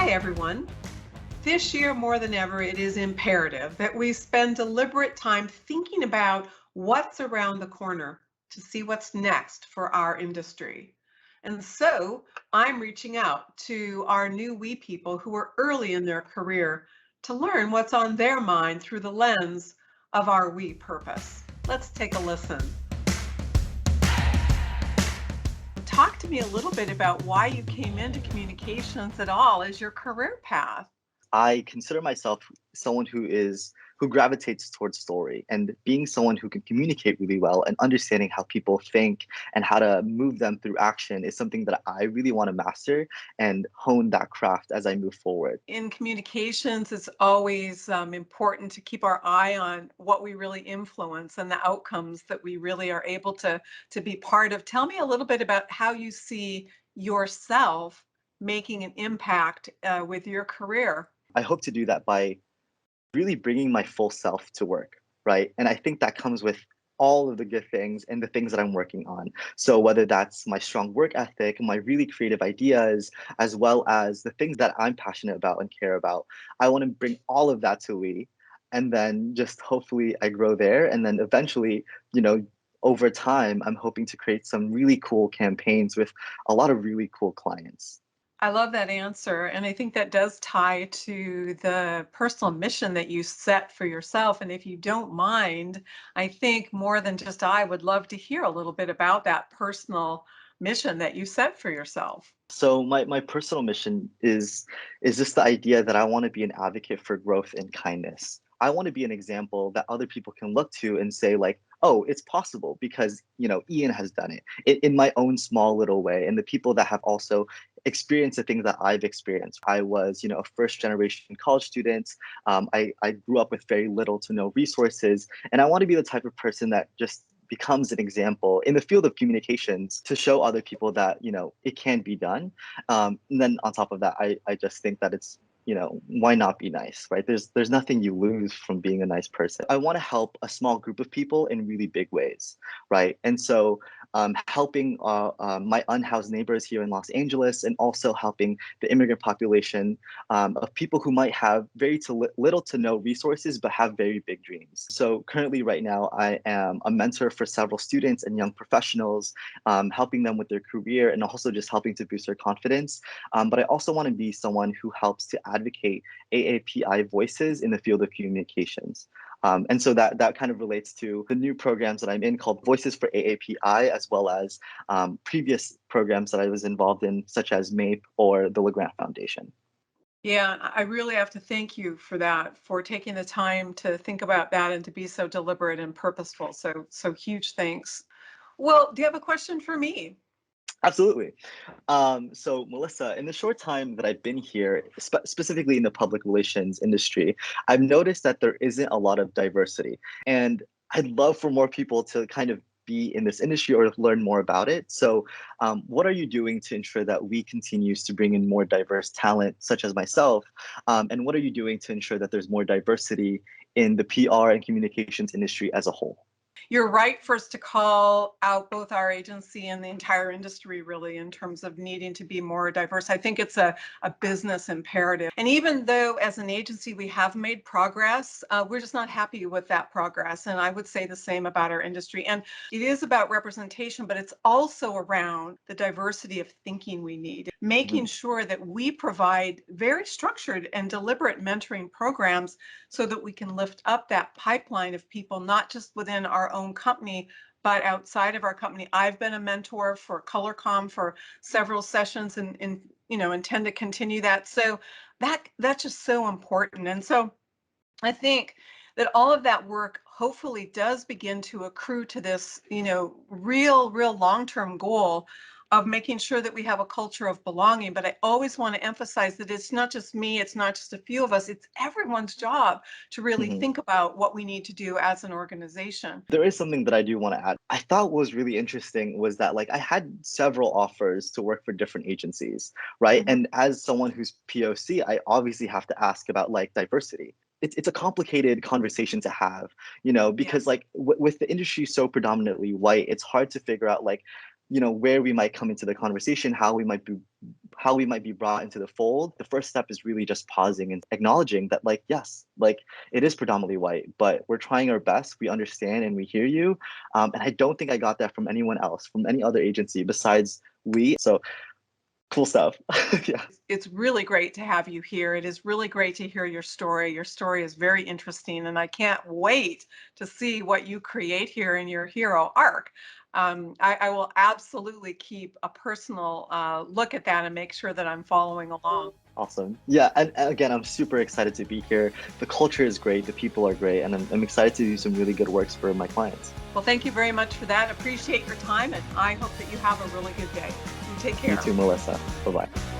Hi, everyone. This year, more than ever, it is imperative that we spend deliberate time thinking about what's around the corner to see what's next for our industry. And so I'm reaching out to our new We people who are early in their career to learn what's on their mind through the lens of our We purpose. Let's take a listen. Talk to me a little bit about why you came into communications at all as your career path. I consider myself someone who gravitates towards story, and being someone who can communicate really well and understanding how people think and how to move them through action is something that I really want to master and hone that craft as I move forward. In communications, it's always important to keep our eye on what we really influence and the outcomes that we really are able to be part of. Tell me a little bit about how you see yourself making an impact with your career. I hope to do that by really bringing my full self to work, right? And I think that comes with all of the good things and the things that I'm working on. So whether that's my strong work ethic, my really creative ideas, as well as the things that I'm passionate about and care about, I want to bring all of that to we, and then just hopefully I grow there, and then eventually, over time, I'm hoping to create some really cool campaigns with a lot of really cool clients. I love that answer. And I think that does tie to the personal mission that you set for yourself. And if you don't mind, I think more than just I would love to hear a little bit about that personal mission that you set for yourself. So my personal mission is just the idea that I want to be an advocate for growth and kindness. I want to be an example that other people can look to and say like, oh, it's possible because Ian has done it in my own small little way, and the people that have also experienced the things that I've experienced. I was a first generation college student. I grew up with very little to no resources, and I want to be the type of person that just becomes an example in the field of communications to show other people that it can be done. And then on top of that, I just think that it's why not be nice, right? There's nothing you lose from being a nice person. I want to help a small group of people in really big ways, right? And so helping my unhoused neighbors here in Los Angeles, and also helping the immigrant population of people who might have little to no resources but have very big dreams. So currently, right now, I am a mentor for several students and young professionals, helping them with their career and also just helping to boost their confidence. But I also want to be someone who helps to advocate AAPI voices in the field of communications. And so that kind of relates to the new programs that I'm in called Voices for AAPI, as well as previous programs that I was involved in, such as MAPE or the LeGrand Foundation. Yeah, I really have to thank you for that, for taking the time to think about that and to be so deliberate and purposeful. So huge thanks. Well, do you have a question for me? Absolutely. So, Melissa, in the short time that I've been here, specifically in the public relations industry, I've noticed that there isn't a lot of diversity. And I'd love for more people to kind of be in this industry or learn more about it. So, what are you doing to ensure that we continues to bring in more diverse talent, such as myself? And what are you doing to ensure that there's more diversity in the PR and communications industry as a whole? You're right for us to call out both our agency and the entire industry, really, in terms of needing to be more diverse. I think it's a business imperative. And even though as an agency we have made progress, we're just not happy with that progress. And I would say the same about our industry. And it is about representation, but it's also around the diversity of thinking we need, making sure that we provide very structured and deliberate mentoring programs so that we can lift up that pipeline of people, not just within our own company, but outside of our company. I've been a mentor for ColorCom for several sessions and intend to continue that. So that's just so important. And so I think that all of that work hopefully does begin to accrue to this, real long-term goal of making sure that we have a culture of belonging. But I always want to emphasize that it's not just me, it's not just a few of us, it's everyone's job to really Mhm. think about what we need to do as an organization. There is something that I do want to add. I thought was really interesting was that like I had several offers to work for different agencies, right? Mhm. And as someone who's POC, I obviously have to ask about like diversity. It's a complicated conversation to have, because Yes. like with the industry so predominantly white, it's hard to figure out like where we might come into the conversation, how we might be brought into the fold, the first step is really just pausing and acknowledging that, like, yes, like it is predominantly white, but we're trying our best. We understand and we hear you. And I don't think I got that from anyone else, from any other agency besides we. So cool stuff. Yeah. It's really great to have you here. It is really great to hear your story. Your story is very interesting, and I can't wait to see what you create here in your hero arc. I will absolutely keep a personal look at that and make sure that I'm following along. Awesome. Yeah. And again, I'm super excited to be here. The culture is great. The people are great. And I'm excited to do some really good works for my clients. Well, thank you very much for that. Appreciate your time, and I hope that you have a really good day. You take care. You too, Melissa. Bye-bye.